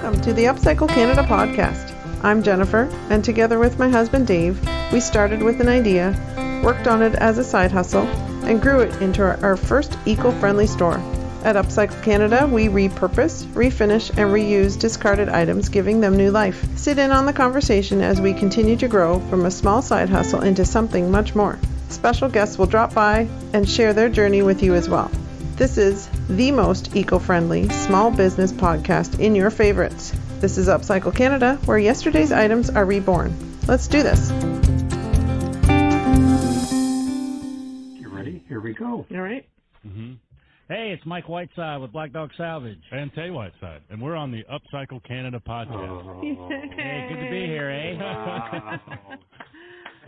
Welcome to the Upcycle Canada podcast. I'm Jennifer, and together with my husband Dave, we started with an idea, worked on it as a side hustle, and grew it into our first eco-friendly store. At Upcycle Canada, we repurpose, refinish, and reuse discarded items, giving them new life. Sit in on the conversation as we continue to grow from a small side hustle into something much more. Special guests will drop by and share their journey with you as well. This is the most eco-friendly small business podcast in your favorites. This is Upcycle Canada, where yesterday's items are reborn. Let's do this. You ready? Here we go. All right. Mm-hmm. Hey, it's Mike Whiteside with Black Dog Salvage. And Tay Whiteside. And we're on the Upcycle Canada podcast. Oh, Hey, good to be here, eh? wow.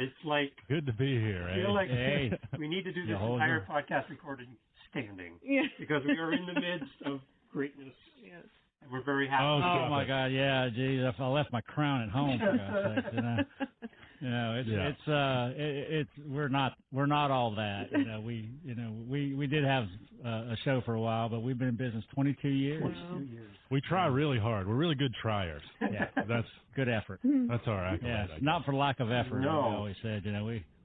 It's like, Good to be here, I feel eh? like Hey. we need to do this hold entire on. podcast recording standing. Yeah. Because we are in the midst of greatness. Yes. And we're very happy. Oh my God, yeah, geez, if I left my crown at home, for God's sake, it's we're not all that, we did have a show for a while, but we've been in business 22 years. 22 years. We try really hard. We're really good triers. Yeah, That's good effort. our accolade. Yeah, I guess. not for lack of effort. No. We always said,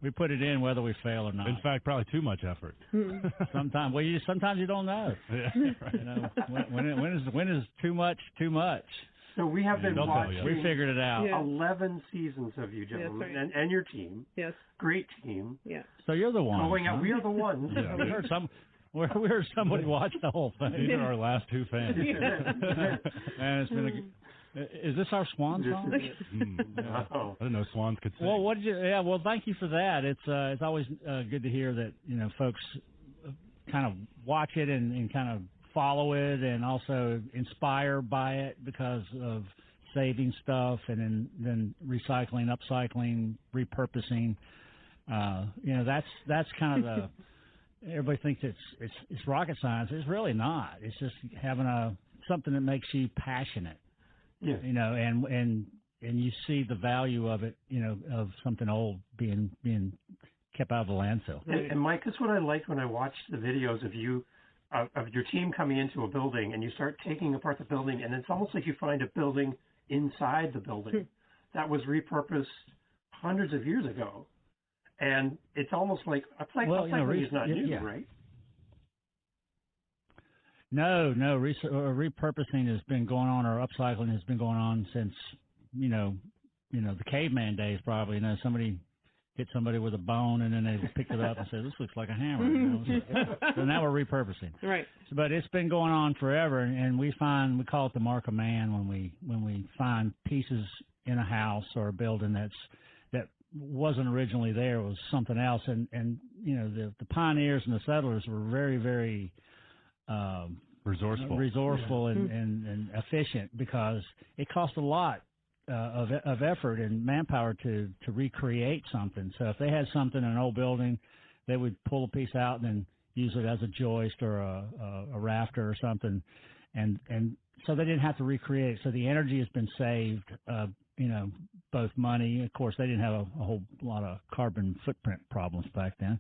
we put it in whether we fail or not. In fact, probably too much effort. Sometimes, sometimes you don't know. Yeah, right. When is too much too much? So we have been They'll tell watching you. We figured it out. Yeah. 11 seasons of you gentlemen right. and your team. Yes. Great team. Yeah. So you're the one. Going out. We are the ones. Yeah. We heard somebody watch the whole thing. These are our last two fans. And it's been is this our swan This song? is it. Yeah. Oh. I didn't know swans could sing. Well, what did you? Yeah, well, thank you for that. It's always good to hear that folks kind of watch it and kind of follow it and also inspired by it because of saving stuff and then recycling, upcycling, repurposing. That's kind of the. Everybody thinks it's rocket science. It's really not. It's just having something that makes you passionate. Yeah. And you see the value of it, of something old being kept out of the landfill. And Mike, that's what I liked when I watched the videos of you, of your team coming into a building, and you start taking apart the building, and it's almost like you find a building inside the building that was repurposed hundreds of years ago, and it's almost like upcycling is not new, yeah. right? No, repurposing has been going on, or upcycling has been going on since, the caveman days probably. Somebody hit somebody with a bone and then they picked it up and said, this looks like a hammer. So now we're repurposing. Right. But it's been going on forever, and we call it the mark of man when we find pieces in a house or a building that wasn't originally there, it was something else. And the pioneers and the settlers were very, very resourceful and efficient, because it cost a lot of effort and manpower to recreate something. So if they had something in an old building, they would pull a piece out and then use it as a joist or a rafter or something, and so they didn't have to recreate. So the energy has been saved. Both money. Of course, they didn't have a whole lot of carbon footprint problems back then.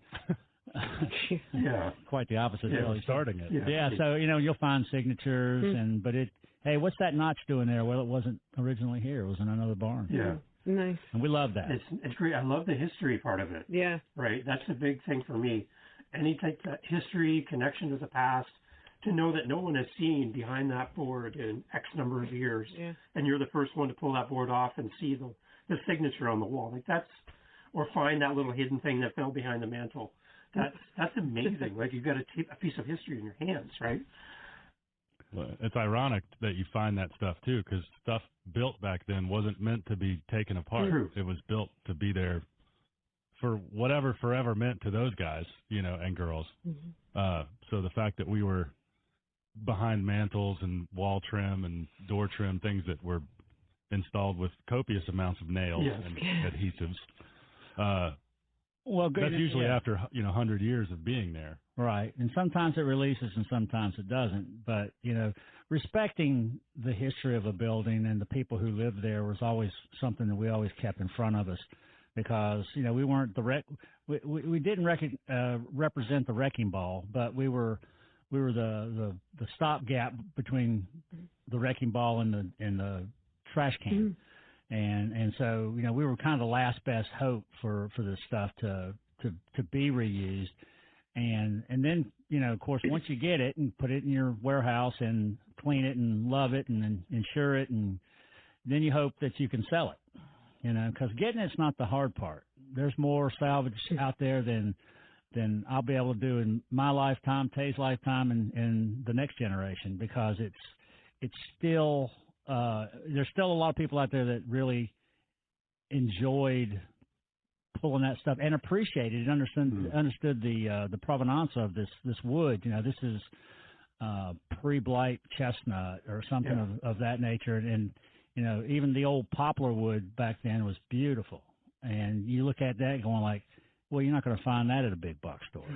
Yeah. Quite the opposite. Yeah, Really. Starting it. Yeah, so you'll find signatures, but hey, what's that notch doing there? Well, it wasn't originally here. It was in another barn. Yeah. Nice. And we love that. It's great. I love the history part of it. Yeah. Right. That's the big thing for me. Any type of history, connection to the past, to know that no one has seen behind that board in X number of years, and you're the first one to pull that board off and see the signature on the wall. Like or find that little hidden thing that fell behind the mantle. That's amazing. Like you've got a piece of history in your hands, right? Well, it's ironic that you find that stuff too, because stuff built back then wasn't meant to be taken apart. True. It was built to be there for whatever forever meant to those guys, and girls. So the fact that we were behind mantles and wall trim and door trim, things that were installed with copious amounts of nails and adhesives. That's usually after 100 years of being there. Right, and sometimes it releases and sometimes it doesn't. But respecting the history of a building and the people who lived there was always something that we always kept in front of us, because we weren't we didn't represent the wrecking ball, but we were the stopgap between the wrecking ball in the trash can. And so, you know, we were kind of the last best hope for this stuff to be reused. And then, you know, of course, once you get it and put it in your warehouse and clean it and love it and then insure it, and then you hope that you can sell it, you know, because getting it's not the hard part. There's more salvage out there than I'll be able to do in my lifetime, Tay's lifetime, and the next generation, because it's still there's still a lot of people out there that really enjoyed pulling that stuff and appreciated and understood the provenance of this wood. You know, this is pre-blight chestnut or something of that nature, and you know, even the old poplar wood back then was beautiful. And you look at that going like, well, you're not going to find that at a big box store.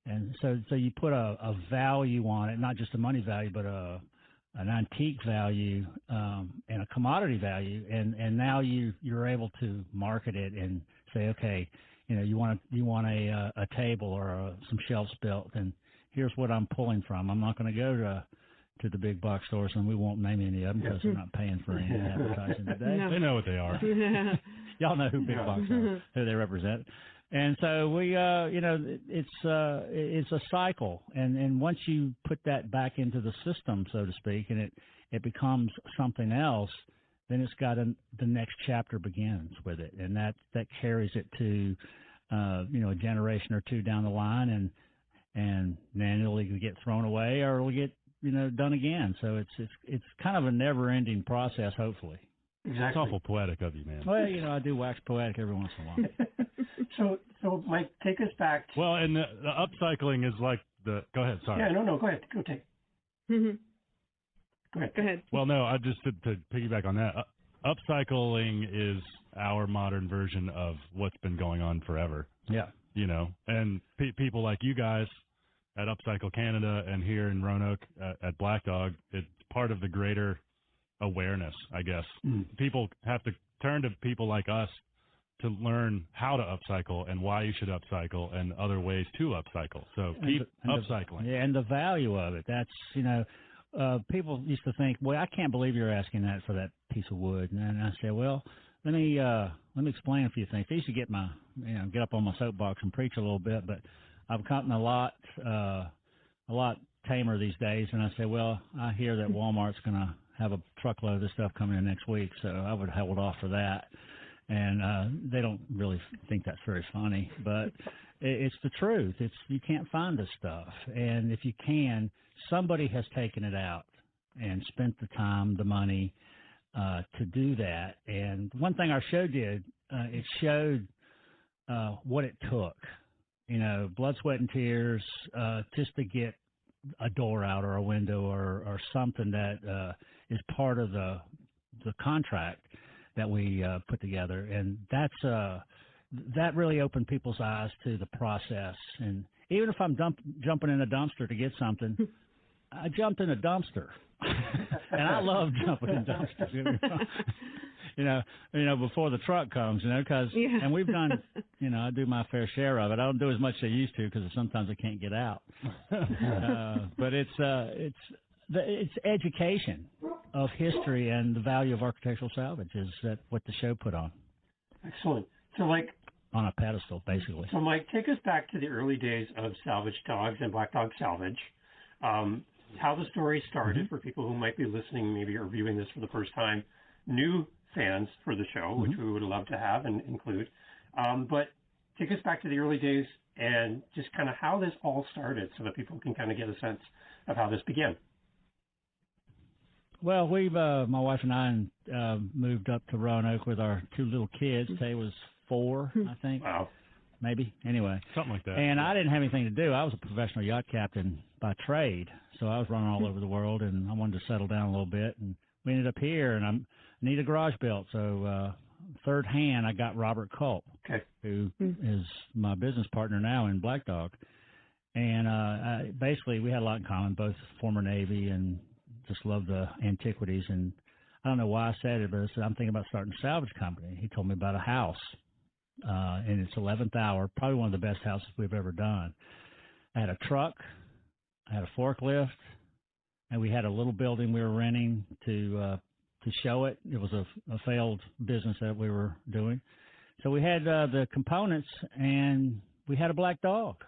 And so you put a value on it, not just a money value, but an antique value and a commodity value, and now you're able to market it and say, okay, you know, you want a table or some shelves built, and here's what I'm pulling from. I'm not going to go to the big box stores, and we won't name any of them because they're not paying for any advertising today. They know what they are. Y'all know who big box are, who they represent. And so we, you know, it's a cycle, and once you put that back into the system, so to speak, and it becomes something else, then it's got the next chapter begins with it, and that carries it to, you know, a generation or two down the line, and then it'll either get thrown away or it'll get, you know, done again. So it's kind of a never-ending process, hopefully. Exactly. It's awful poetic of you, man. Well, you know, I do wax poetic every once in a while. So Mike, take us back. Well, and the upcycling is like the. Go ahead. Sorry. Yeah, no, go ahead. Go take. Go ahead. Well, no, I just to piggyback on that. Upcycling is our modern version of what's been going on forever. Yeah. You know, and people like you guys at Upcycle Canada and here in Roanoke at Black Dog, it's part of the greater awareness, I guess. People have to turn to people like us to learn how to upcycle and why you should upcycle and other ways to upcycle. So keep upcycling. And the value of it. That's, you know, people used to think, well, I can't believe you're asking that for that piece of wood. And I said, well, let me explain a few things. I used to get up on my soapbox and preach a little bit, but I've gotten a lot tamer these days. And I say, well, I hear that Walmart's going to have a truckload of this stuff coming in next week, so I would hold off for that. And they don't really think that's very funny, but it's the truth. You can't find this stuff, and if you can, somebody has taken it out and spent the time, the money to do that. And one thing our show did, it showed what it took. You know, blood, sweat, and tears just to get a door out or a window or something that is part of the contract that we put together, and that really opened people's eyes to the process. And even if I'm jumping in a dumpster to get something, I jumped in a dumpster, and I love jumping in dumpsters. You know, before the truck comes, you know, and we've done, you know, I do my fair share of it. I don't do as much as I used to because sometimes I can't get out. But it's education of history and the value of architectural salvage is that what the show put on. Excellent. So, Mike, on a pedestal, basically. So, Mike, take us back to the early days of Salvage Dawgs and Black Dog Salvage. How the story started for people who might be listening, maybe or viewing this for the first time, new fans for the show, which we would love to have and include. But take us back to the early days and just kind of how this all started so that people can kind of get a sense of how this began. Well, we've my wife and I moved up to Roanoke with our two little kids. Tay was 4, I think. Wow. Maybe. Anyway. Something like that. And I didn't have anything to do. I was a professional yacht captain by trade, so I was running all over the world, and I wanted to settle down a little bit. And we ended up here, and I need a garage built. So third hand, I got Robert Culp, who is my business partner now in Black Dog. And basically, we had a lot in common, both former Navy and just love the antiquities. And I don't know why I said it, but I said, I'm thinking about starting a salvage company. He told me about a house in its 11th hour, probably one of the best houses we've ever done. I had a truck, I had a forklift, and we had a little building we were renting to show it. It was a failed business that we were doing. So we had the components, and we had a black dog.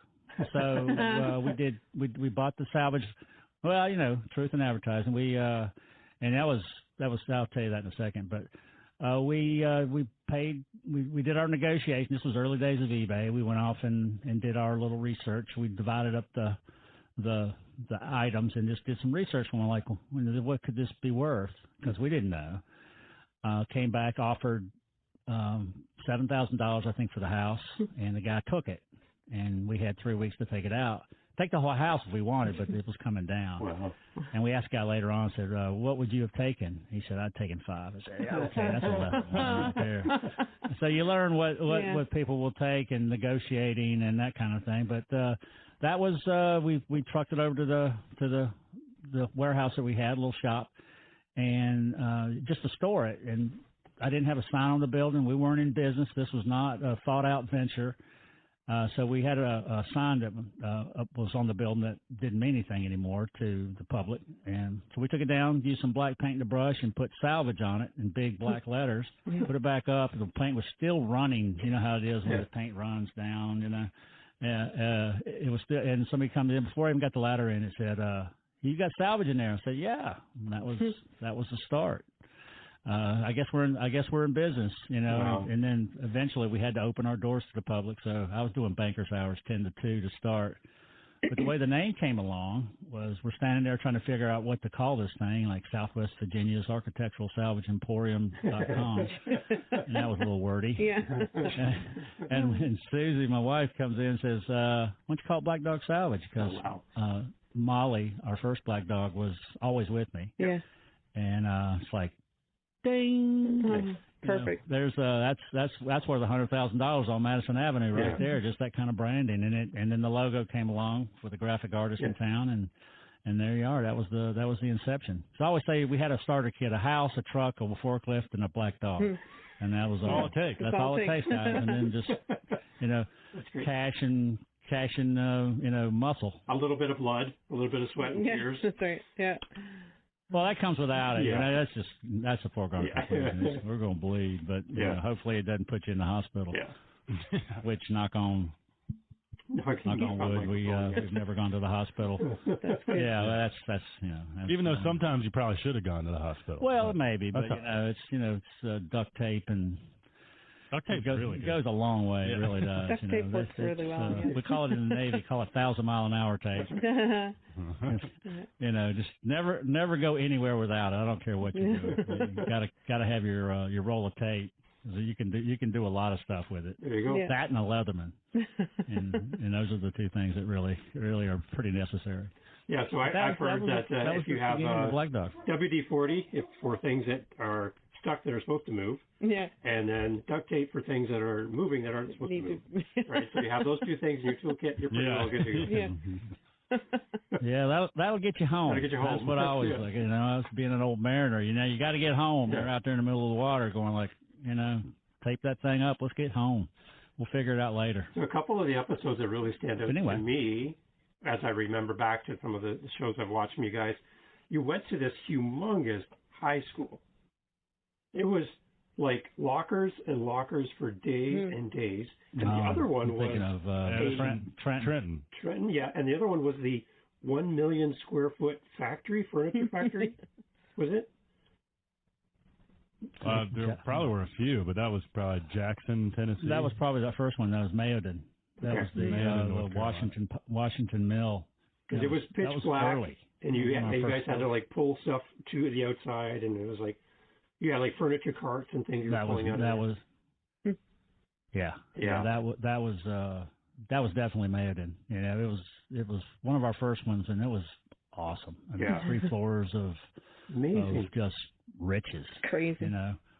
So we bought the salvage. Well, truth in advertising. And that was I'll tell you that in a second. But we did our negotiation. This was early days of eBay. We went off and did our little research. We divided up the items and just did some research. And we're like, what could this be worth? Because we didn't know. Came back, offered $7,000, I think, for the house, and the guy took it. And we had 3 weeks to take it out. Take the whole house if we wanted, but it was coming down. Wow. And we asked the guy later on, said, what would you have taken? He said, I'd taken 5. I said, yeah, okay, that's right there. So you learn what people will take and negotiating and that kind of thing. But that was we trucked it over to the warehouse that we had, a little shop, and just to store it. And I didn't have a sign on the building. We weren't in business. This was not a thought-out venture. So we had a sign that was on the building that didn't mean anything anymore to the public. And so we took it down, used some black paint and a brush, and put salvage on it in big black letters, put it back up. The paint was still running. You know how it is when the paint runs down, it was still, and somebody comes in before I even got the ladder in. It said, you got salvage in there? I said, yeah. And that was the start. I guess we're in business, Wow. and then eventually we had to open our doors to the public. So I was doing banker's hours 10 to 2 to start. But the way the name came along was we're standing there trying to figure out what to call this thing, like Southwest Virginia's Architectural Salvage Emporium.com. And that was a little wordy. Yeah. And when Susie, my wife, comes in and says, why don't you call it Black Dog Salvage? Because Molly, our first black dog, was always with me. Yeah. And it's like, ding. Perfect. There's that's worth $100,000 on Madison Avenue right there. Just that kind of branding, and then the logo came along with a graphic artist in town, and there you are. That was the inception. So I always say we had a starter kit: a house, a truck, a forklift, and a black dog, and that was all it takes. That's all it takes, guys. And then just cash and muscle. A little bit of blood, a little bit of sweat and tears. That's right. Yeah. Well, that comes without it. That's a foregone conclusion. We're going to bleed, but hopefully it doesn't put you in the hospital. Yeah. Which knock on wood, we've never gone to the hospital. That's good. Yeah, that's Even though sometimes you probably should have gone to the hospital. Well, maybe, but it's duct tape and. Duct tape really goes a long way. It really does. Duct tape works really well. We call it in the Navy, 1,000-mile-an-hour tape. Just never go anywhere without it. I don't care what you do. You gotta have your roll of tape. So you can do a lot of stuff with it. There you go. Yeah. That and a Leatherman, and those are the two things that really are pretty necessary. Yeah, so I've heard that if you have Black Dog WD-40 for things that are stuck that are supposed to move, and then duct tape for things that are moving that aren't supposed to move. Right, so you have those two things in your toolkit, you're pretty well good to go. Yeah, that'll get you home. That'll get you home. That's what I always like. Us being an old mariner, you got to get home. You're out there in the middle of the water, going like, tape that thing up. Let's get home. We'll figure it out later. So a couple of the episodes that really stand out to me, as I remember back to some of the shows I've watched from you guys, you went to this humongous high school. It was like lockers and lockers for days and days. And the other one was Trenton. Trenton, yeah. And the other one was the 1 million square foot furniture factory. Was it? There probably were a few, but that was probably Jackson, Tennessee. That was probably the first one. That was Mayodan. That was the Washington Mill. Because it was pitch black, early. And you guys had to like pull stuff to the outside, and it was like you had like furniture carts and things you were pulling out. That was that was definitely Mayodan. It was one of our first ones, and it was awesome. 3 floors of just riches. Crazy.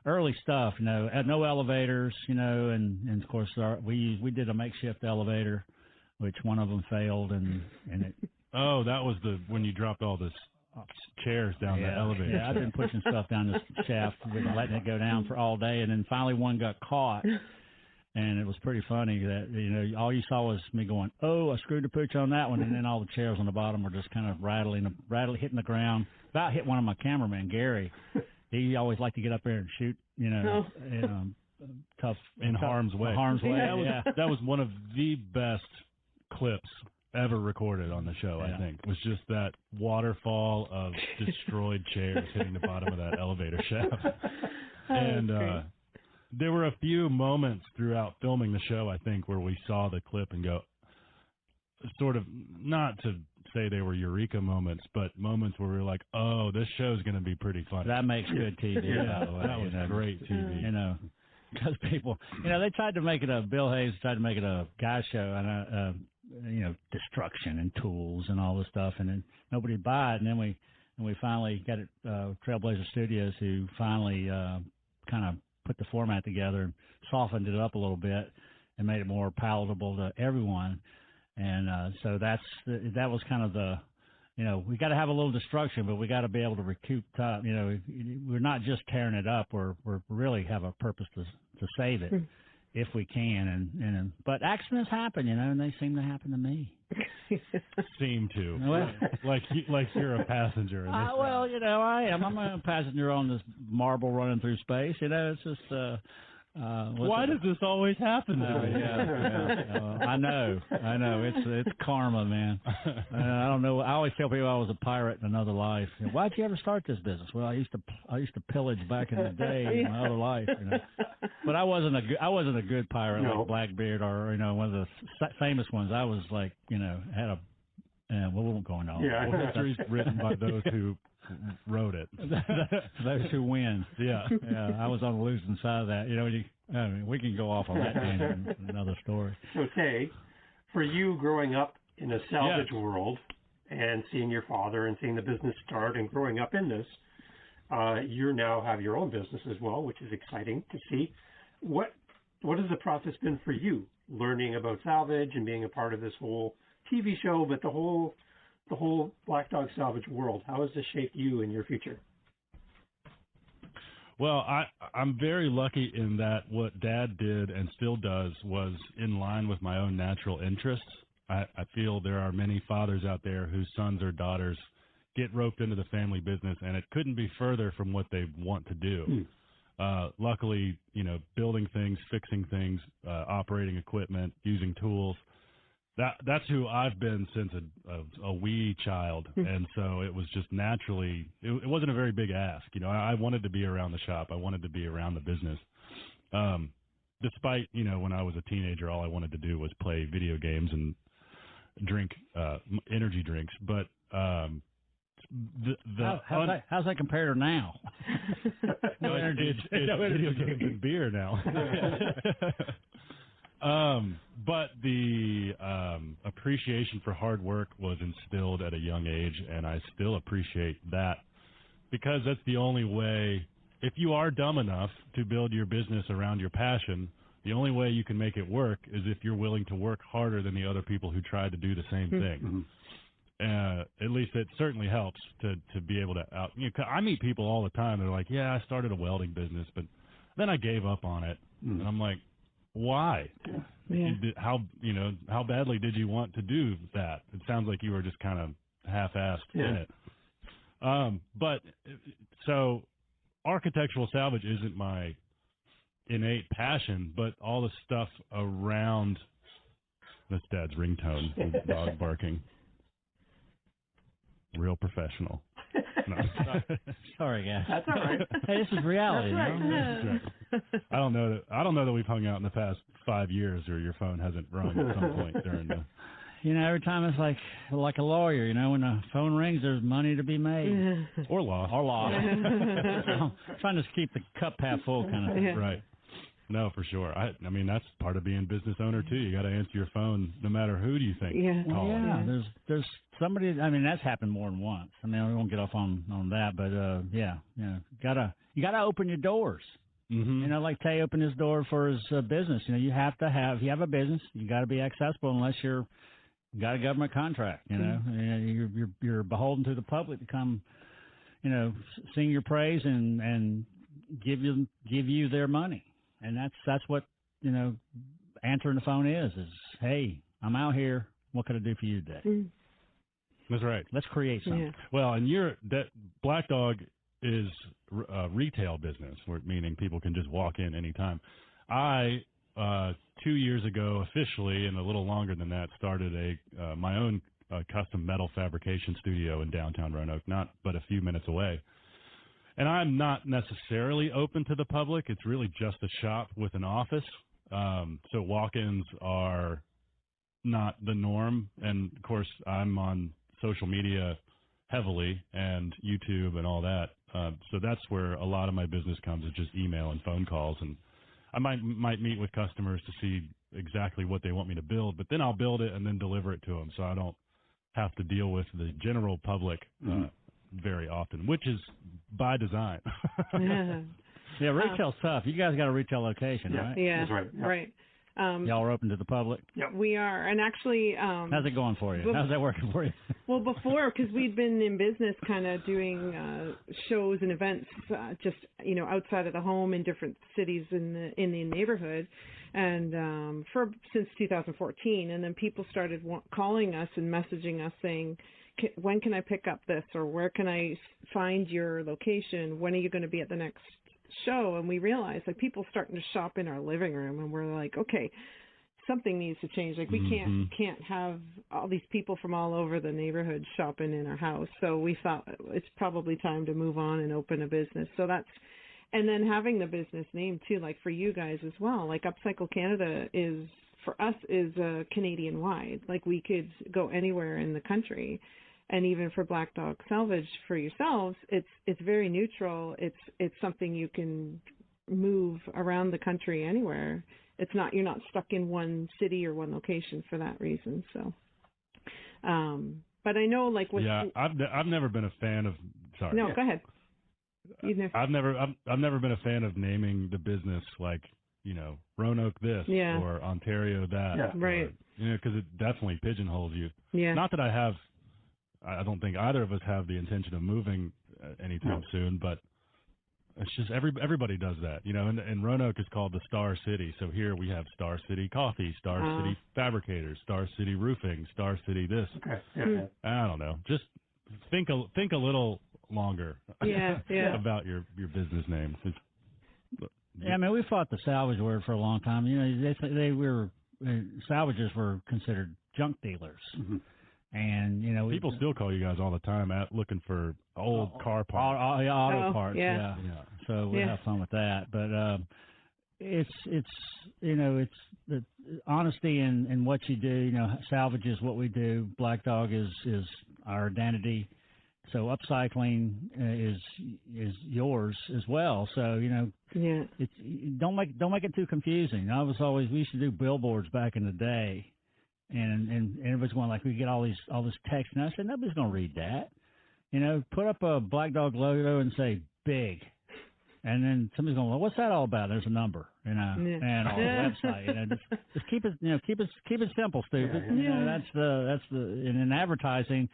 Early stuff. No elevators. And of course we did a makeshift elevator, which one of them failed, and it. Oh, that was when you dropped all this chairs down the elevator. Yeah, I've been pushing stuff down this shaft, been letting it go down for all day, and then finally one got caught, And it was pretty funny that, you know, all you saw was me going, oh, I screwed the pooch on that one. And then all the chairs on the bottom were just kind of rattling, hitting the ground. About hit one of my cameramen, Gary. He always liked to get up there and shoot, you know, tough. In harm's way. Harm's way, yeah. That was one of the best clips ever recorded on the show, I think, was just that waterfall of destroyed chairs hitting the bottom of that elevator shaft. And there were a few moments throughout filming the show, I think, where we saw the clip and go, sort of, not to say they were eureka moments, but moments where we were like, oh, this show's going to be pretty funny. That makes good TV. That was great TV. You know, because people, you know, they tried to make it Bill Hayes tried to make it a guy show, and you know, destruction and tools and all this stuff, and then nobody would buy it, and then we finally got it, Trailblazer Studios, who finally kind of put the format together and softened it up a little bit and made it more palatable to everyone. And so that was kind of the, you know, we got to have a little destruction, but we got to be able to recoup time. You know, we're not just tearing it up. We're really have a purpose to save it if we can. And but accidents happen, you know, and they seem to happen to me. Seem to. Well, like you're a passenger. Well, you know, I am. I'm a passenger on this marble running through space. You know, it's just. Why does this always happen to me? I know. It's karma, man. I don't know. I always tell people I was a pirate in another life. Why'd you ever start this business? Well, I used to pillage back in the day in my other life. You know? But I wasn't a good pirate like Blackbeard or, you know, one of the famous ones. I was like, you know, had a well, we won't go into all that. Well, history's written by those who wrote it. Those who win. Yeah. I was on the losing side of that. You know, I mean, we can go off on that tangent. Another story. Okay, for you growing up in a salvage world and seeing your father and seeing the business start and growing up in this, you now have your own business as well, which is exciting to see. What has the process been for you, learning about salvage and being a part of this whole TV show, but the whole Black Dog Salvage world? How has this shaped you in your future? Well, I'm very lucky in that what Dad did and still does was in line with my own natural interests. I feel there are many fathers out there whose sons or daughters get roped into the family business, and it couldn't be further from what they want to do. Luckily, you know, building things, fixing things, operating equipment, using tools, that's who I've been since a wee child. And so it was just naturally, it wasn't a very big ask. You know, I wanted to be around the shop. I wanted to be around the business. Despite, you know, when I was a teenager, all I wanted to do was play video games and drink energy drinks. But how's that compared to now? No energy. It's video games and beer now. But the appreciation for hard work was instilled at a young age, and I still appreciate that because that's the only way. If you are dumb enough to build your business around your passion, the only way you can make it work is if you're willing to work harder than the other people who tried to do the same thing. At least it certainly helps to be able to I meet people all the time. They're like, yeah, I started a welding business, but then I gave up on it. And I'm like, why? How badly did you want to do that? It sounds like you were just kind of half-assed in it. But so architectural salvage isn't my innate passion, but all the stuff around. That's Dad's ringtone, dog barking. Real professional. No. Sorry, guys. That's all right. Hey, this is reality. That's right. You know? I don't know that we've hung out in the past 5 years, or your phone hasn't rung at some point during the. You know, every time it's like a lawyer. You know, when the phone rings, there's money to be made, or lost. I'm trying to keep the cup half full, kind of thing. Right. No, for sure. I mean, that's part of being business owner too. You got to answer your phone, no matter who do you think. There's somebody. I mean, that's happened more than once. I mean, we won't get off on that, but you gotta open your doors. Mm-hmm. You know, like Tay opened his door for his business. You know, you have to have. If you have a business, you got to be accessible unless you got a government contract. You know, you're beholden to the public to come, you know, sing your praise and give you their money. And that's what answering the phone is, hey, I'm out here. What can I do for you today? Mm. That's right. Let's create something. Yeah. Well, and Black Dog is a retail business, meaning people can just walk in anytime. I 2 years ago, officially, and a little longer than that, started my own custom metal fabrication studio in downtown Roanoke, but a few minutes away. And I'm not necessarily open to the public. It's really just a shop with an office. So walk-ins are not the norm. And, of course, I'm on social media heavily and YouTube and all that. So that's where a lot of my business comes, is just email and phone calls. And I might meet with customers to see exactly what they want me to build, but then I'll build it and then deliver it to them, so I don't have to deal with the general public very often, which is by design. Yeah, retail's tough. You guys got a retail location, right? Yeah, That's right. Yep. right. Y'all are open to the public? Yep. We are, and actually, how's it going for you? How's that working for you? Well, before, because we'd been in business kind of doing shows and events just, outside of the home in different cities in the neighborhood, and since 2014, and then people started calling us and messaging us saying, when can I pick up this, or where can I find your location? When are you going to be at the next show? And we realized, like, people starting to shop in our living room, and we're like, okay, something needs to change. Like, we can't have all these people from all over the neighborhood shopping in our house. So we thought it's probably time to move on and open a business. So and then having the business name too, like for you guys as well, like Upcycle Canada is, for us, is Canadian wide. Like, we could go anywhere in the country. And even for Black Dog Salvage, for yourselves, it's very neutral. It's something you can move around the country anywhere. You're not stuck in one city or one location for that reason. So, but I know, like, I've never been a fan of. Sorry. No, go ahead. I've never been a fan of naming the business like, Roanoke this or Ontario that. Yeah. Right. Because it definitely pigeonholes you. Yeah. Not that I don't think either of us have the intention of moving anytime soon, but it's just everybody does that, and Roanoke is called the Star City. So here we have Star City Coffee, Star City Fabricators, Star City Roofing, Star City this. Okay. Yeah. I don't know. Just think a little longer about your business name. Yeah, I mean, we fought the salvage word for a long time. Salvages were considered junk dealers. Mm-hmm. And, people still call you guys all the time looking for old car parts. Auto parts, yeah. So we have fun with that. But it's the honesty in what you do. Salvage is what we do. Black Dog is our identity. So upcycling is yours as well. So it's don't make it too confusing. We used to do billboards back in the day. And everybody's going like, we get all this text, and I said, nobody's going to read that. Put up a Black Dog logo and say big, and then somebody's going, well, what's that all about? There's a number, and on the website. Just keep it simple, stupid. Yeah. That's the and in advertising,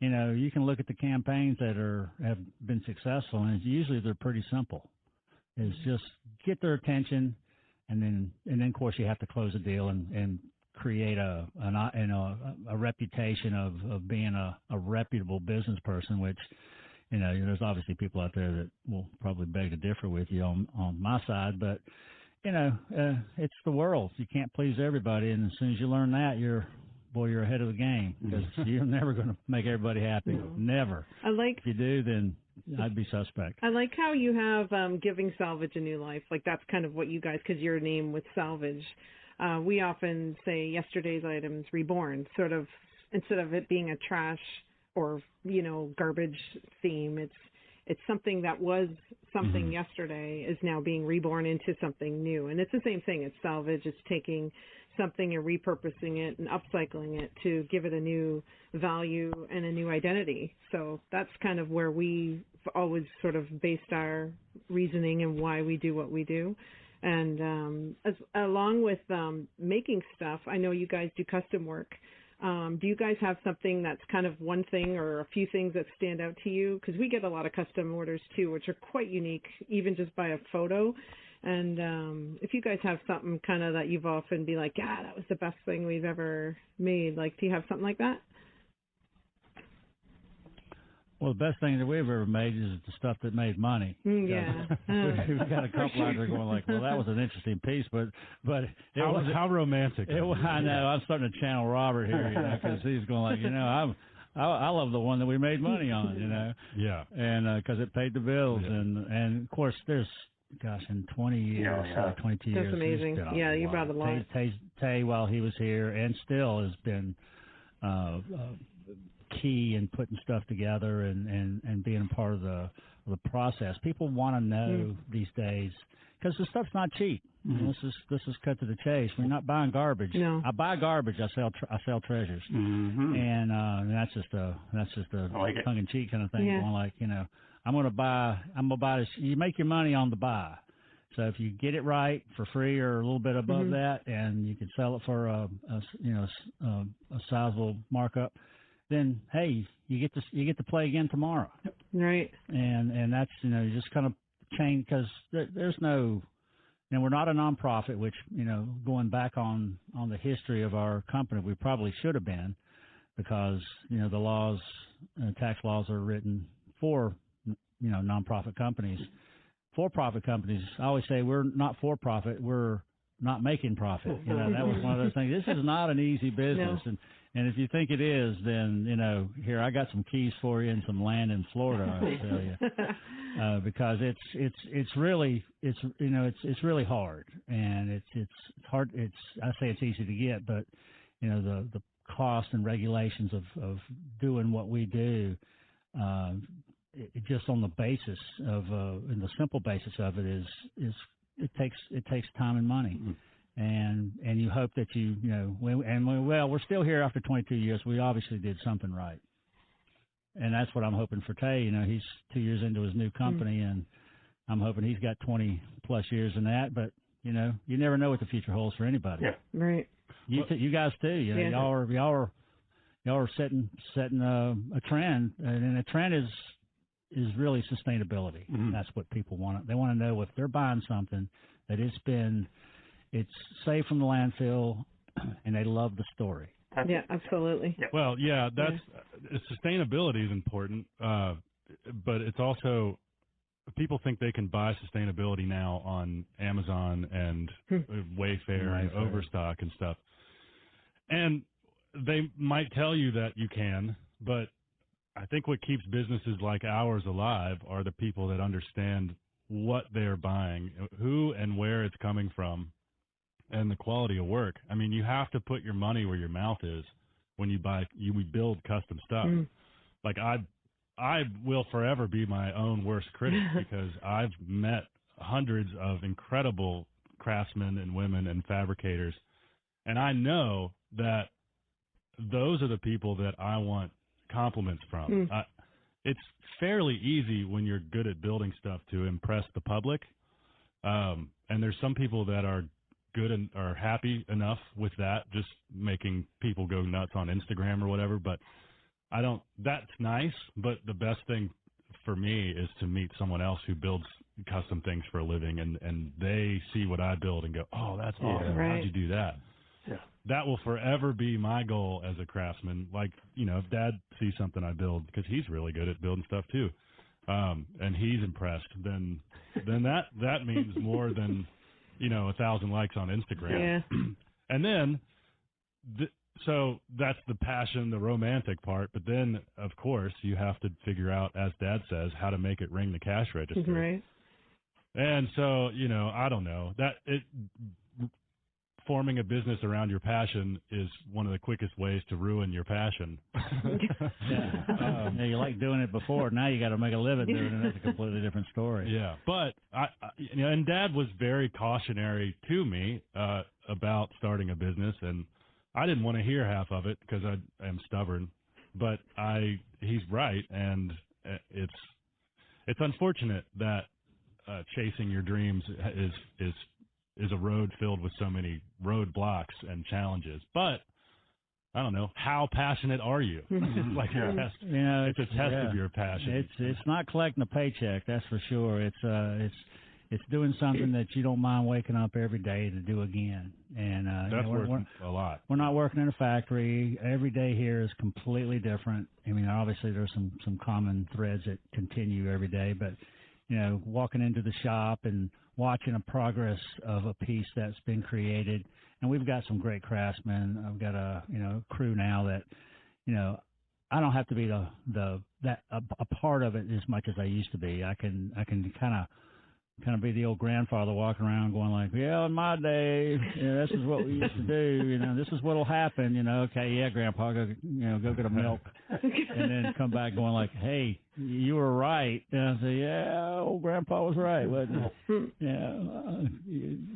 you can look at the campaigns that have been successful, and usually they're pretty simple. It's just get their attention, and then of course you have to close a deal and create a reputation of being a reputable business person, which, there's obviously people out there that will probably beg to differ with you on my side, but, it's the world. You can't please everybody, and as soon as you learn that, you're ahead of the game, because you're never going to make everybody happy. No. Never. If you do, then I'd be suspect. I like how you have giving salvage a new life. Like, that's kind of what you guys, because your name with salvage. We often say yesterday's items reborn, sort of, instead of it being a trash or, garbage theme. It's something that was something yesterday is now being reborn into something new. And it's the same thing. It's salvage. It's taking something and repurposing it and upcycling it to give it a new value and a new identity. So that's kind of where we've always sort of based our reasoning and why we do what we do. And along with making stuff, I know you guys do custom work. Do you guys have something that's kind of one thing or a few things that stand out to you? Because we get a lot of custom orders too, which are quite unique, even just by a photo. And if you guys have something kind of that you've often be like, yeah, that was the best thing we've ever made. Like, do you have something like that? Well, the best thing that we've ever made is the stuff that made money. Yeah. We've got a couple out there going like, well, that was an interesting piece, but how romantic. I know. I'm starting to channel Robert here, because he's going like, I love the one that we made money on, Yeah. And because it paid the bills, and of course there's. Gosh, in 20 years, 22 years. That's amazing. Yeah, you brought a lot. Tay, while he was here, and still has been key in putting stuff together and being a part of the process. People want to know these days, because the stuff's not cheap. This is cut to the chase. We're not buying garbage. No. I buy garbage. I sell treasures. And that's just a tongue in cheek kind of thing. Yeah. Going like, I'm gonna buy this. You make your money on the buy. So if you get it right for free or a little bit above that, and you can sell it for a sizable markup, then hey, you get to play again tomorrow. Right. And that's you just kind of change, because there's no. And we're not a nonprofit, which, going back on the history of our company, we probably should have been, because, the laws, tax laws are written for, nonprofit companies. For-profit companies, I always say we're not for-profit, we're not making profit. That was one of those things. This is not an easy business. No. And if you think it is, then, here, I got some keys for you and some land in Florida, I'll tell you. Because it's really hard, and it's hard. I say it's easy to get, but the cost and regulations of doing what we do, just on the basis of and the simple basis of it is it takes time and money. And you hope that we're still here after 22 years. We obviously did something right. And that's what I'm hoping for Tay. He's 2 years into his new company, and I'm hoping he's got 20 plus years in that. But you never know what the future holds for anybody. Yeah. Right. You guys too. Y'all are setting a trend, and the trend is really sustainability. That's what people want. They want to know if they're buying something that it's safe from the landfill, and they love the story. Yeah, absolutely. Well, sustainability is important, but it's also, people think they can buy sustainability now on Amazon and Wayfair and Overstock and stuff. And they might tell you that you can, but I think what keeps businesses like ours alive are the people that understand what they're buying, who and where it's coming from, and the quality of work. I mean, you have to put your money where your mouth is when we build custom stuff. Like I will forever be my own worst critic, because I've met hundreds of incredible craftsmen and women and fabricators, and I know that those are the people that I want compliments from. It's fairly easy when you're good at building stuff to impress the public, and there's some people that are good and are happy enough with that, just making people go nuts on Instagram or whatever. But that's nice, but the best thing for me is to meet someone else who builds custom things for a living, and they see what I build and go, oh, that's awesome. Right. How'd you do that? Yeah. That will forever be my goal as a craftsman. Like, if Dad sees something I build, because he's really good at building stuff too, and he's impressed, then that means more than 1,000 likes on Instagram. Yeah. And then, so that's the passion, the romantic part. But then, of course, you have to figure out, as Dad says, how to make it ring the cash register. Right. And so, I don't know forming a business around your passion is one of the quickest ways to ruin your passion. You like doing it before. Now you got to make a living doing it. That's a completely different story. Yeah, but and Dad was very cautionary to me about starting a business, and I didn't want to hear half of it because I am stubborn. But he's right, and it's unfortunate that chasing your dreams is a road filled with so many roadblocks and challenges. But I don't know, how passionate are you? Like a test, it's a test of your passion. It's not collecting a paycheck, that's for sure. It's it's doing something that you don't mind waking up every day to do again. And that's worth a lot. We're not working in a factory. Every day here is completely different. I mean, obviously there's some common threads that continue every day, but walking into the shop and watching a progress of a piece that's been created, and we've got some great craftsmen. I've got a crew now that I don't have to be a part of it as much as I used to be. I can kind of be the old grandfather walking around going like, in my day, this is what we used to do. This is what'll happen. Okay, yeah, Grandpa, go get a milk, and then come back going like, hey, you were right. And I say, yeah, old Grandpa was right, wasn't it?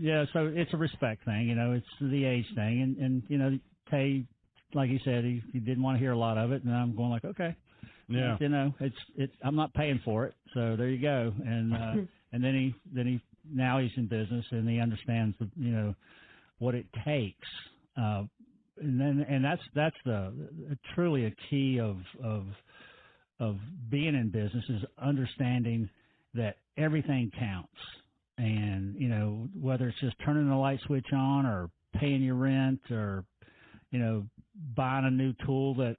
Yeah. So it's a respect thing. It's the age thing, and Tay, like he said, he didn't want to hear a lot of it, and I'm going like, okay, yeah, it's I'm not paying for it, so there you go, and then he now he's in business and he understands what it takes, and that's truly a key of being in business is understanding that everything counts, and whether it's just turning the light switch on or paying your rent or buying a new tool that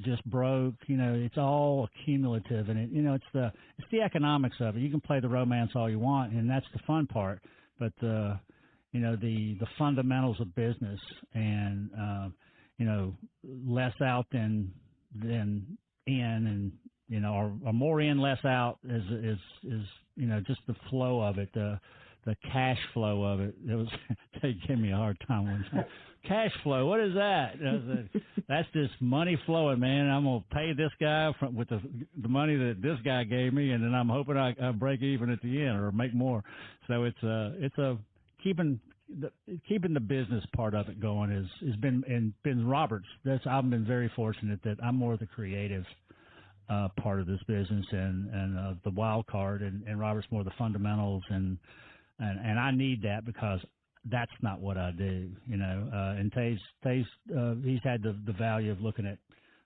just broke, it's all cumulative, and it's the economics of it. You can play the romance all you want, and that's the fun part, but the fundamentals of business, and less out than in, and or more in, less out is just the flow of it, the cash flow of it. They gave me a hard time one time. Cash flow, what is that? I said, that's just money flowing, man. I'm gonna pay this guy with the money that this guy gave me, and then I'm hoping I break even at the end or make more. So it's keeping the business part of it going has been Robert's. I've been very fortunate that I'm more the creative part of this business and the wild card, and Robert's more the fundamentals, and I need that because that's not what I do, and Tay's he's had the value of looking at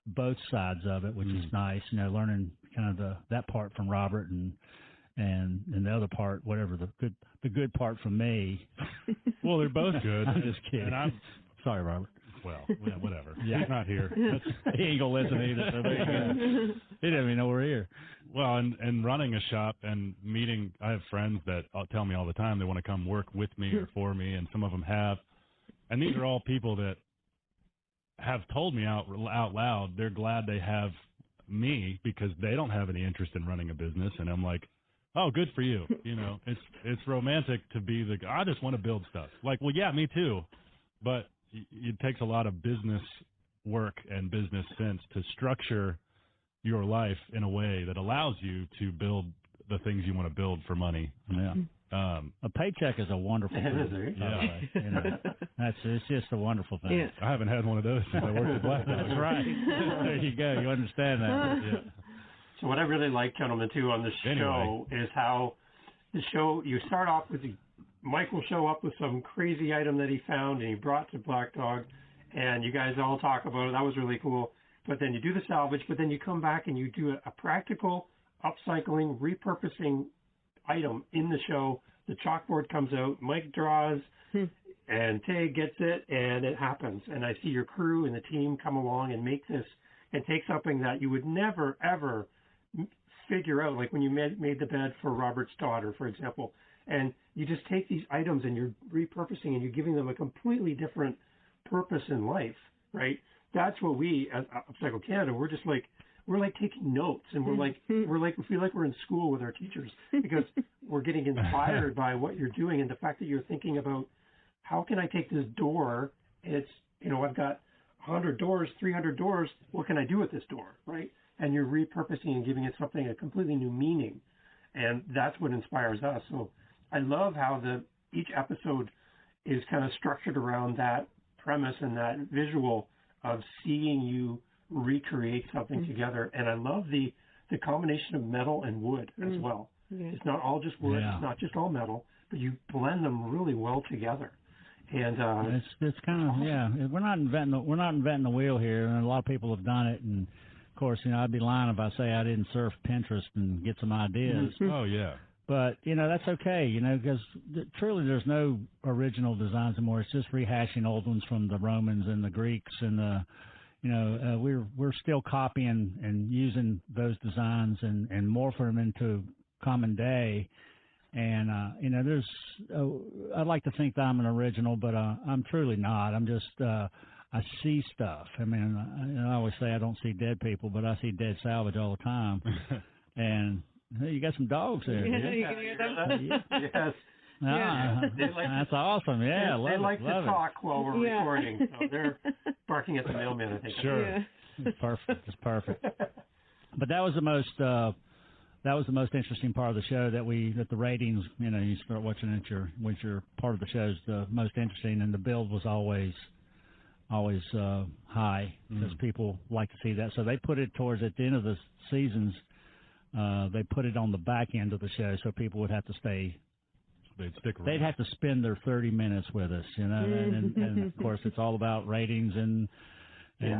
both sides of it, which is nice, learning kind of that part from Robert and the other part, whatever the good part from me. Well, they're both good. I'm just kidding. And I'm sorry, Robert. Well, whatever. Yeah. He's not here. He ain't gonna listen either. So there you go. He doesn't even know we're here. Well, and running a shop and meeting, I have friends that tell me all the time they want to come work with me or for me, and some of them have. And these are all people that have told me out loud they're glad they have me because they don't have any interest in running a business. And I'm like, oh, good for you. It's romantic to be the guy. I just want to build stuff. Like, well, yeah, me too. But it takes a lot of business work and business sense to structure your life in a way that allows you to build the things you want to build for money. Yeah. A paycheck is a wonderful thing. Yeah. It's just a wonderful thing. Yeah. I haven't had one of those since I worked at Black Dog. That's right. There you go. You understand that. Yeah. So what I really like, gentlemen, too, on the show is how the show, you start off with Mike will show up with some crazy item that he found and he brought to Black Dog, and you guys all talk about it. That was really cool. But then you do the salvage, but then you come back and you do a practical upcycling, repurposing item in the show. The chalkboard comes out, Mike draws, and Tay gets it, and it happens. And I see your crew and the team come along and make this and take something that you would never, ever figure out, like when you made the bed for Robert's daughter, for example. And you just take these items and you're repurposing and you're giving them a completely different purpose in life, right? That's what we at Upcycle Canada, we're like taking notes, and we feel like we're in school with our teachers because we're getting inspired by what you're doing, and the fact that you're thinking about how can I take this door? It's I've got 100 doors, 300 doors. What can I do with this door, right? And you're repurposing and giving it a completely new meaning, and that's what inspires us. So I love how each episode is kind of structured around that premise and that visual of seeing you recreate something together. And I love the combination of metal and wood as well. Yeah. It's not all just wood, it's not just all metal, but you blend them really well together. And it's kind of awesome. We're not inventing the wheel here, and a lot of people have done it. And of course, I'd be lying if I say I didn't surf Pinterest and get some ideas. Oh yeah. But, that's okay, because truly there's no original designs anymore. It's just rehashing old ones from the Romans and the Greeks and we're still copying and using those designs and morphing them into common day. And, I'd like to think that I'm an original, but I'm truly not. I'm just, I see stuff. I mean, I always say I don't see dead people, but I see dead salvage all the time. And hey, you got some dogs there. Yeah, you can hear them. Yes. That's awesome. Yeah, they like to talk while we're recording, so they're barking at the mailman, I think. Sure. Yeah. It's perfect. It's perfect. But that was the most interesting part of the show that the ratings, you start watching it, when you're part of the show's the most interesting, and the build was always high because people like to see that. So they put it towards at the end of the seasons. They put it on the back end of the show, so people would have to stay. They'd stick around. They'd have to spend their 30 minutes with us, and of course it's all about ratings and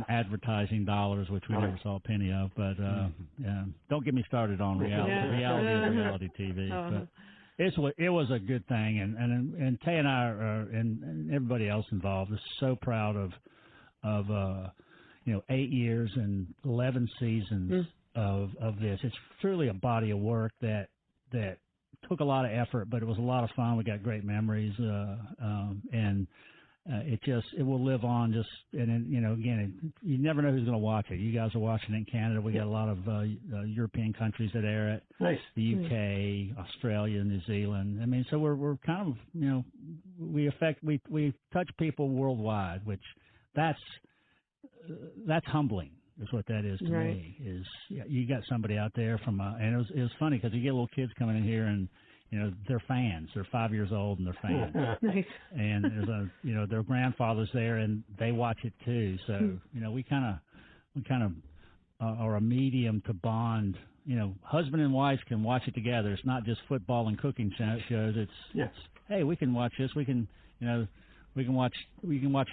advertising dollars, which we never saw a penny of. But don't get me started on reality TV. But it was a good thing, and Tay and I and everybody else involved is so proud of 8 years and 11 seasons of this. It's truly a body of work that took a lot of effort, but it was a lot of fun. We got great memories, and it will live on. Again, you never know who's going to watch it. You guys are watching it in Canada. We got a lot of European countries that air it. Nice. The UK, Australia, New Zealand. I mean, so we're kind of we touch people worldwide, which that's humbling. Is what that is to me. Is you got somebody out there from and it was funny because you get little kids coming in here and they're fans. They're 5 years old and they're fans. Nice. And there's their grandfather's there and they watch it too. So we kind of are a medium to bond. Husband and wife can watch it together. It's not just football and cooking shows. It's hey, we can watch this. We can We can watch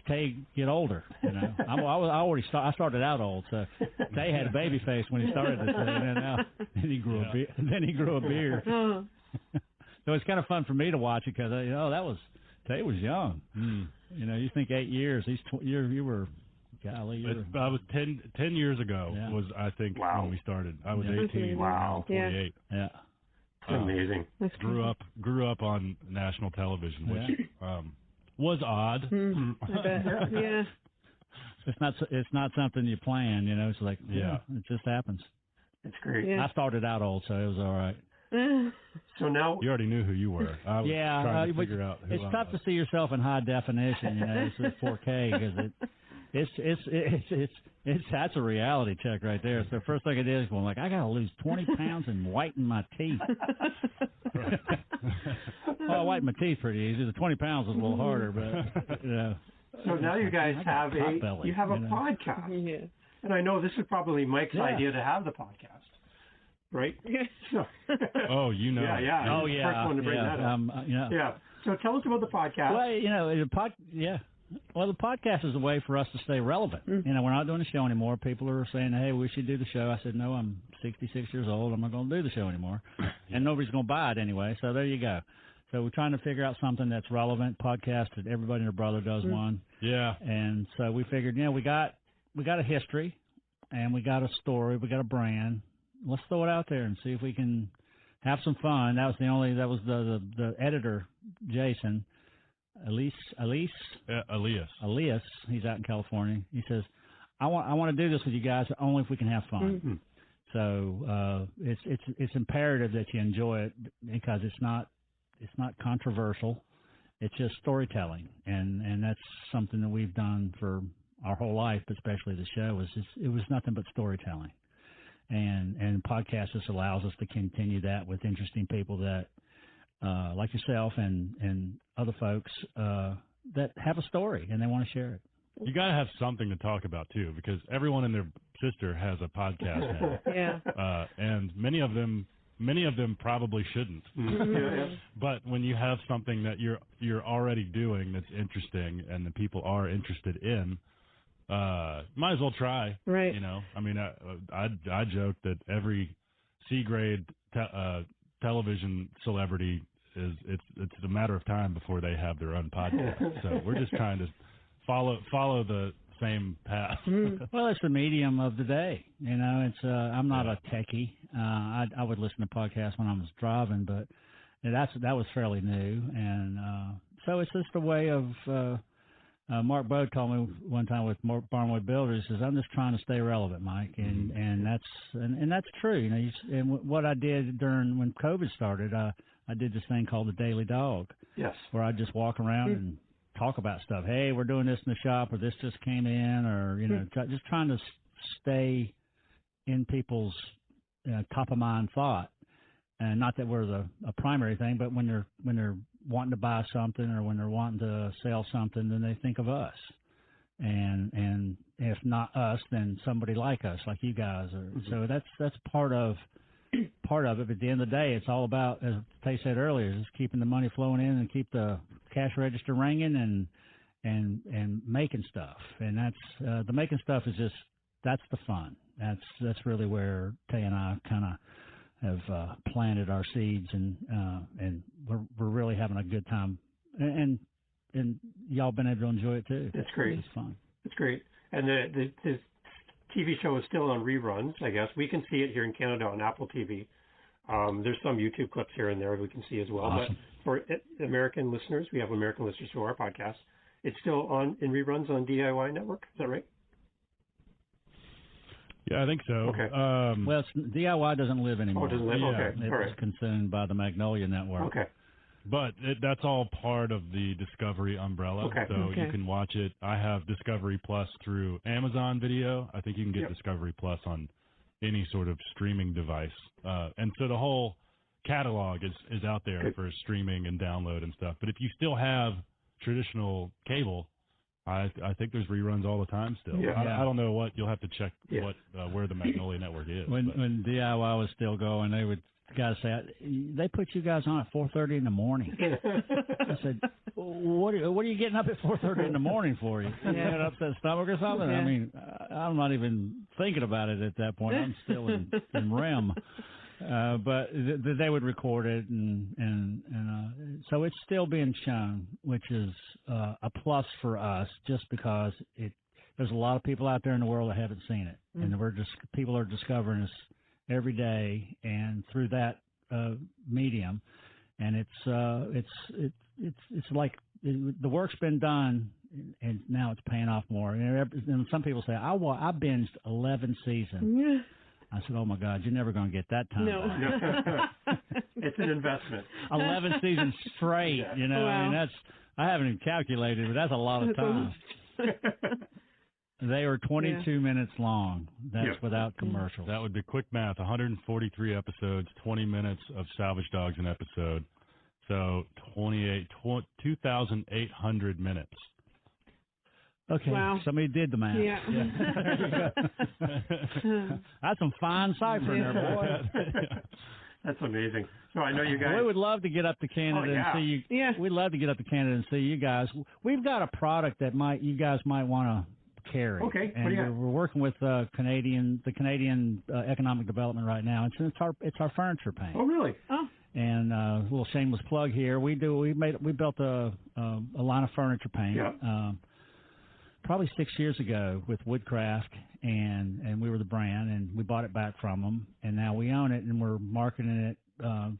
Tay get older. I started out old, so Tay had a baby face when he started this thing, and then he grew a beard. So it's kind of fun for me to watch it because Tay was young. You think 8 years? You were, golly. I was 10 years ago. Yeah. Was I think when we started? I was 18. Wow. 28. Yeah. Amazing. Grew up on national television, which was odd. I bet. Yeah. It's not something you plan, It's like it just happens. It's great. Yeah. I started out old, so it was all right. So now you already knew who you were. I was trying to figure out who it's I tough was. to see yourself in high definition. It's at 4K because that's a reality check right there. So the first thing I did is going I gotta lose 20 pounds and whiten my teeth. Well, I whiten my teeth pretty easy. The 20 pounds is a little harder, but So now you guys have a podcast. Yeah. And I know this is probably Mike's idea to have the podcast, right? So, oh, Yeah. Oh, He's yeah. the first one to bring that up. Yeah. So tell us about the podcast. Well, the podcast is a way for us to stay relevant. We're not doing the show anymore. People are saying, hey, we should do the show. I said, no, I'm 66 years old. I'm not going to do the show anymore. And nobody's going to buy it anyway. So there you go. So we're trying to figure out something that's relevant. Podcast that everybody and their brother does one. Yeah. And so we figured, we got a history and we got a story. We got a brand. Let's throw it out there and see if we can have some fun. That was the editor, Jason. Elias. He's out in California. He says, I want to do this with you guys only if we can have fun. So it's imperative that you enjoy it because it's not controversial. It's just storytelling, and that's something that we've done for our whole life, especially the show. It was nothing but storytelling, and podcast just allows us to continue that with interesting people that. Like yourself and other folks that have a story and they want to share it. You got to have something to talk about too, because everyone and their sister has a podcast now. Yeah. And many of them probably shouldn't. But when you have something that you're already doing that's interesting and the people are interested in, might as well try. Right. I mean, I joke that every C grade television celebrity it's a matter of time before they have their own podcast. So we're just trying to follow the same path. Well, it's the medium of the day. You know, it's I'm not a techie. I would listen to podcasts when I was driving, but that was fairly new, and so it's just a way of. Mark Bode told me one time with Barnway Builders, he says, "I'm just trying to stay relevant, Mike," and that's true. You know, and what I did when COVID started, I did this thing called the Daily Dog. Yes. Where I just walk around and talk about stuff. Hey, we're doing this in the shop, or this just came in, or you know, just trying to stay in people's top of mind thought. And not that we're a primary thing, but when they're wanting to buy something or when they're wanting to sell something, then they think of us. And if not us, then somebody like us, like you guys are. So that's part of it. But at the end of the day, it's all about, as Tay said earlier, just keeping the money flowing in and keep the cash register ringing and making stuff. And that's the making stuff is just that's the fun. That's really where Tay and I kind of have planted our seeds, and we're really having a good time, and y'all been able to enjoy it too. It's great. It's fun. It's great. And the TV show is still on reruns, I guess. We can see it here in Canada on Apple TV. There's some YouTube clips here and there we can see as well. Awesome. But for American listeners, we have American listeners to our podcast. It's still in reruns on DIY Network. Is that right? Yeah, I think so. Okay. Well, DIY doesn't live anymore. Oh, it doesn't live? Yeah. Okay. It All was right. consumed by the Magnolia Network. Okay. But that's all part of the Discovery umbrella. Okay. So you can watch it. I have Discovery Plus through Amazon Video. I think you can get Discovery Plus on any sort of streaming device. And so the whole catalog is out there for streaming and download and stuff. But if you still have traditional cable, I think there's reruns all the time still. Yeah. I don't know what you'll have to check where the Magnolia Network is. When DIY was still going, they would guys say they put you guys on at 4:30 in the morning. I said, what are you getting up at 4:30 in the morning for? You got an upset stomach or something? I mean, I'm not even thinking about it at that point. I'm still in REM. But they would record it, and so it's still being shown, which is a plus for us, just because there's a lot of people out there in the world that haven't seen it, and people are discovering us every day, and through that medium, and it's like the work's been done, and now it's paying off more. And some people say, I binged 11 seasons. I said, oh, my God, you're never going to get that time back. It's an investment. 11 seasons straight, you know. Wow. I mean, I haven't even calculated, but that's a lot of time. They are 22 minutes long. That's without commercials. That would be quick math. 143 episodes, 20 minutes of Salvage Dawgs an episode. So 2,800 minutes. Okay, somebody did the math. Yeah. That's some fine cipher there, boy. That's amazing. So I know you guys. We would love to get up to Canada and see you. Yeah. We'd love to get up to Canada and see you guys. We've got a product that you guys might want to carry. Okay. And what do you got? we're working with the Canadian Economic Development right now. It's our furniture paint. Oh, really? Oh. And a little shameless plug here. We built a line of furniture paint. Yeah. Probably 6 years ago with Woodcraft, and we were the brand, and we bought it back from them, and now we own it, and we're marketing it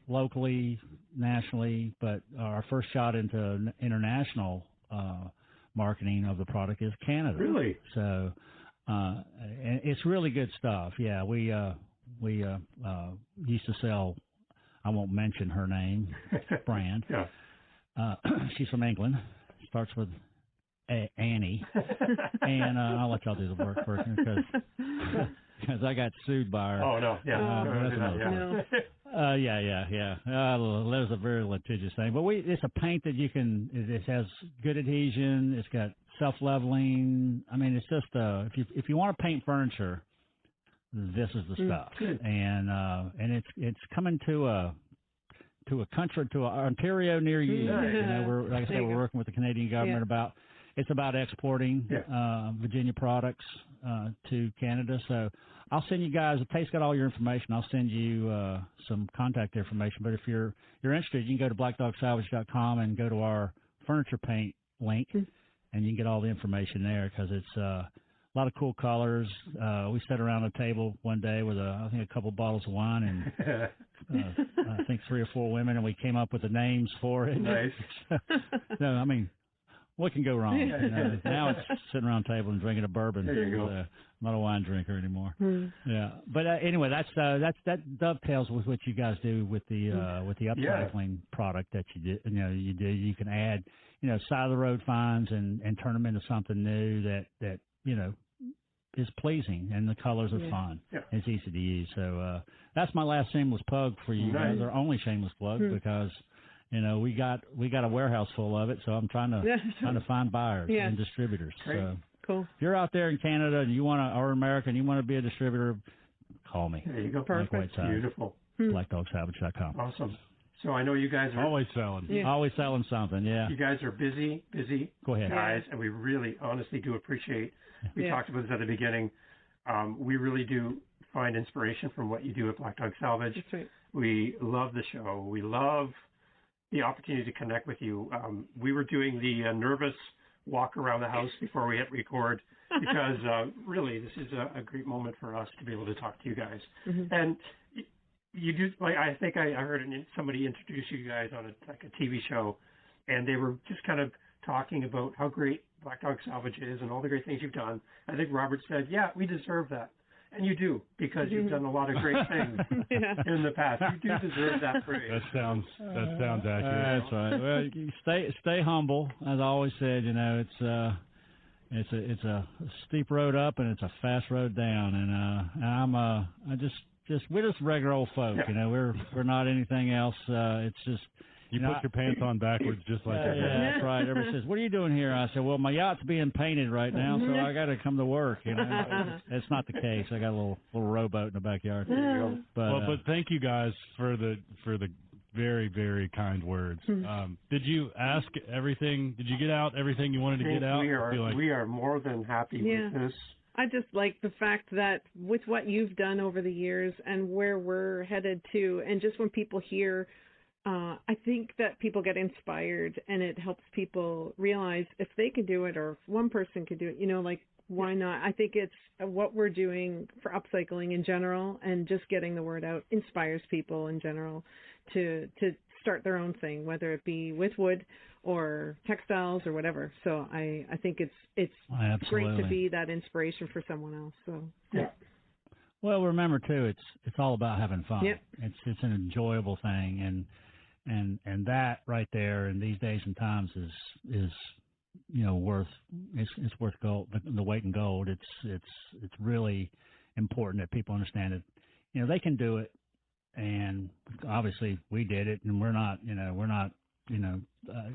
locally, nationally, but our first shot into international marketing of the product is Canada. Really? So and it's really good stuff. Yeah, we used to sell, I won't mention her name, brand. Yeah. She's from England, starts with Annie, and I'll let y'all do the work first because I got sued by her. Oh no, yeah, yeah. That was a very litigious thing, but it's a paint that you can. It has good adhesion. It's got self-leveling. I mean, it's just if you want to paint furniture, this is the stuff. And it's coming to a country, to Ontario near you. Nice. You know, like I said, we're working with the Canadian government about. it's about exporting Virginia products to Canada. So I'll send you guys. Tate's got all your information. I'll send you some contact information. But if you're interested, you can go to blackdogsalvage.com and go to our furniture paint link, and you can get all the information there because it's a lot of cool colors. We sat around a table one day with I think a couple bottles of wine and I think 3 or 4 women, and we came up with the names for it. Nice. No, I mean, what can go wrong? You know, now it's sitting around a table and drinking a bourbon. There you go. I'm not a wine drinker anymore. Yeah, but anyway, that dovetails with what you guys do with the upcycling product that you do. You do. You can add side of the road finds and turn them into something new that is pleasing, and the colors are fun. Yeah. It's easy to use. So that's my last shameless plug for you guys, or only shameless plug, because we got a warehouse full of it. So I'm trying to find buyers and distributors. Great. So cool. If you're out there in Canada and or America and you want to be a distributor, call me. There you go. Perfect. Mike Whiteside. Beautiful. BlackDogSalvage.com. Awesome. So I know you guys are always selling. Yeah. Always selling something, yeah. You guys are busy Go ahead. guys, and we really honestly do appreciate. We talked about this at the beginning. We really do find inspiration from what you do at Black Dog Salvage. That's right. We love the show. We love the opportunity to connect with you. We were doing the nervous walk around the house before we hit record because really this is a great moment for us to be able to talk to you guys. And you do, I think I heard somebody introduce you guys on a TV show, and they were just kind of talking about how great Black Dog Salvage is and all the great things you've done. I think Robert said, yeah, we deserve that. And you do, because you've done a lot of great things in the past. You do deserve that praise. That sounds accurate. That's right. Well, you stay humble. As I always said, it's a steep road up and it's a fast road down. And we're just regular old folk. Yeah. We're not anything else. It's just. You put your pants on backwards just like that. Yeah, that's right. Everybody says, what are you doing here? I said, well, my yacht's being painted right now, so I got to come to work. It's not the case. I got a little rowboat in the backyard. But thank you guys for the very, very kind words. Did you ask everything? Did you get out everything you wanted to get out? We are more than happy with this. I just like the fact that with what you've done over the years and where we're headed to, and just when people hear, I think that people get inspired, and it helps people realize if they can do it, or if one person can do it, why not? I think it's what we're doing for upcycling in general, and just getting the word out inspires people in general to start their own thing, whether it be with wood or textiles or whatever. So I think it's great to be that inspiration for someone else. So yeah. Well, remember too, it's all about having fun. Yep. It's an enjoyable thing, and that right there in these days and times is worth gold, the weight in gold. It's really important that people understand that they can do it, and obviously we did it, and we're not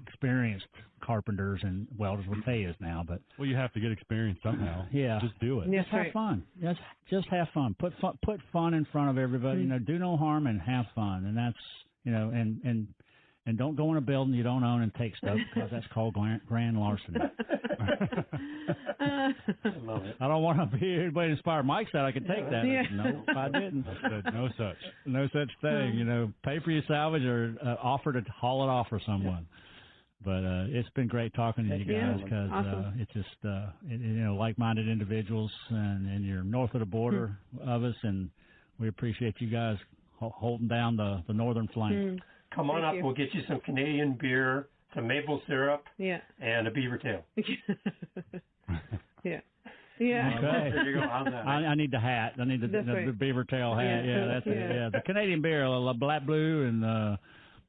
experienced carpenters and welders. What Tay is now, but you have to get experience somehow. Yeah, just do it. Just have fun. Just have fun. Put fun in front of everybody. Do no harm and have fun, and that's and don't go in a building you don't own and take stuff, because that's called grand larceny. I love it. I don't want to be anybody inspired. Mike said I could take that. Yeah. No, I didn't. I said no such thing. Pay for your salvage or offer to haul it off for someone. But it's been great talking to you guys, because it's just like-minded individuals, and you're north of the border of us, and we appreciate you guys holding down the northern flank. Come on up. We'll get you some Canadian beer, some maple syrup, and a beaver tail. Yeah. Okay. There you go. How's that? I need the hat. I need the beaver tail hat. Yeah, that's it. Yeah, the Canadian beer, black, blue, and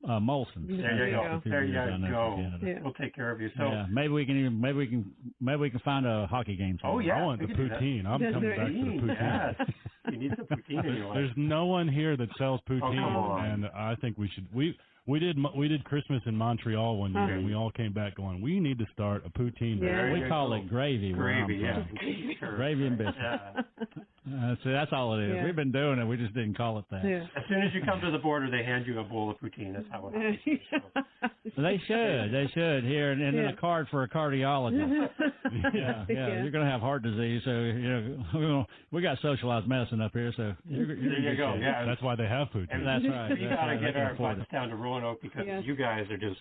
Molson. There you go. There you go. Yeah. We'll take care of you. So maybe we can find a hockey game. Oh yeah, I want the poutine. I'm coming back to the poutine. Yes. You need some poutine in your life. There's no one here that sells poutine, and I think we should. We did Christmas in Montreal one year, and we all came back going, we need to start a poutine. Yeah. We call it gravy. Gravy, Gravy and biscuits. Yeah. So that's all it is. Yeah. We've been doing it. We just didn't call it that. Yeah. As soon as you come to the border, they hand you a bowl of poutine. That's how it is. So. They should here, and then a card for a cardiologist. yeah. You're going to have heart disease, so we got socialized medicine up here. So you're there you go. Yeah, that's why they have poutine. And that's right. We got to get our butts down to Roanoke because you guys are just.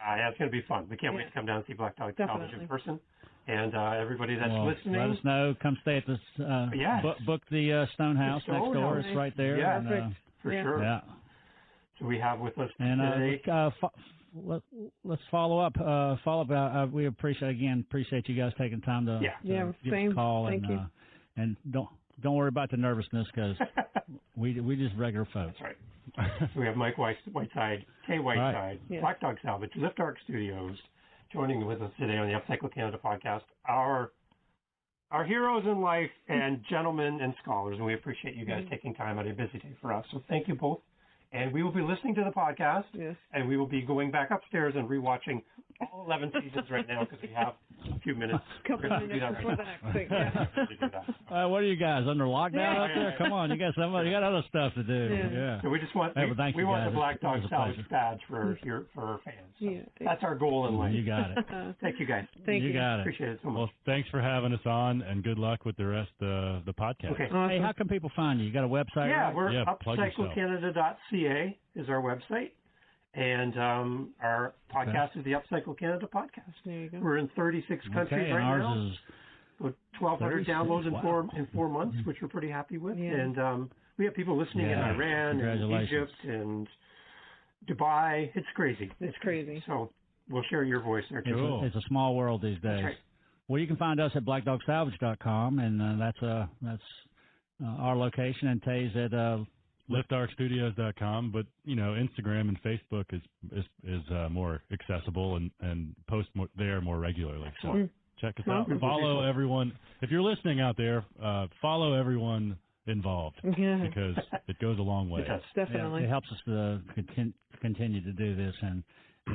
It's going to be fun. We can't wait to come down and see Black Dog Salvage in person. And everybody that's listening, let us know. Come stay at this. Book the Stone House next door. It's right there. Yeah, and, for sure. Yeah. So we have with us today. And let's follow up. We appreciate you guys taking time to give us a call. Thank you. And don't worry about the nervousness because we just regular folks. That's right. So we have Mike Whiteside, Tay Whiteside, Black Dog Salvage, Lift Arc Studios, joining with us today on the Upcycled Canada podcast. Our heroes in life and gentlemen and scholars, and we appreciate you guys taking time out of your busy day for us. So thank you both. And we will be listening to the podcast, and we will be going back upstairs and rewatching all 11 seasons right now because we have a few minutes. Couple minutes before the next thing. What are you guys under lockdown up there? Come on, you got other stuff to do. Yeah. So we just want we want the Black Dog Salvage badge for our fans. So that's our goal in life. You got it. Thank you guys. Thank you. Got it. Appreciate it so much. Well, thanks for having us on, and good luck with the rest of the podcast. Okay. Awesome. Hey, how can people find you? You got a website? Yeah, we're plug yourself. upcycledcanada.ca is our website. And our podcast is the Upcycled Canada podcast. There you go. We're in 36 countries right ours now. Is 1,200 downloads wow. in 4 months, which we're pretty happy with. Yeah. And we have people listening in Iran and Egypt and Dubai. It's crazy. It's crazy. So we'll share your voice there too. It's a small world these days. That's right. Well, you can find us at blackdogsalvage.com, and that's our location, and Tay's at liftarcstudios.com, but Instagram and Facebook is more accessible and post there more regularly. So check us out. Follow everyone. If you're listening out there, follow everyone involved because it goes a long way. It does. Definitely. Yeah, it helps us to continue to do this. And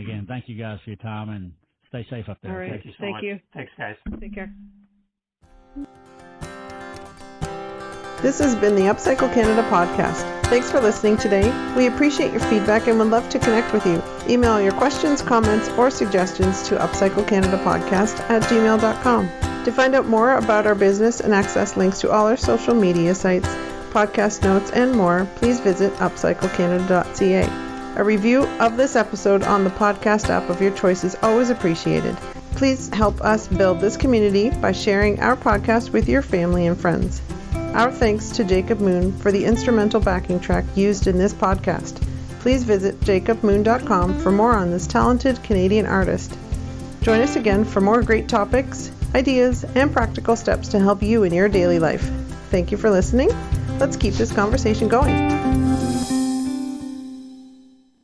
again, thank you guys for your time and stay safe up there. All right. Thank you so much. Thanks, guys. Take care. This has been the Upcycle Canada podcast. Thanks for listening today. We appreciate your feedback and would love to connect with you. Email your questions, comments, or suggestions to upcyclecanadapodcast@gmail.com. To find out more about our business and access links to all our social media sites, podcast notes, and more, please visit upcyclecanada.ca. A review of this episode on the podcast app of your choice is always appreciated. Please help us build this community by sharing our podcast with your family and friends. Our thanks to Jacob Moon for the instrumental backing track used in this podcast. Please visit jacobmoon.com for more on this talented Canadian artist. Join us again for more great topics, ideas, and practical steps to help you in your daily life. Thank you for listening. Let's keep this conversation going.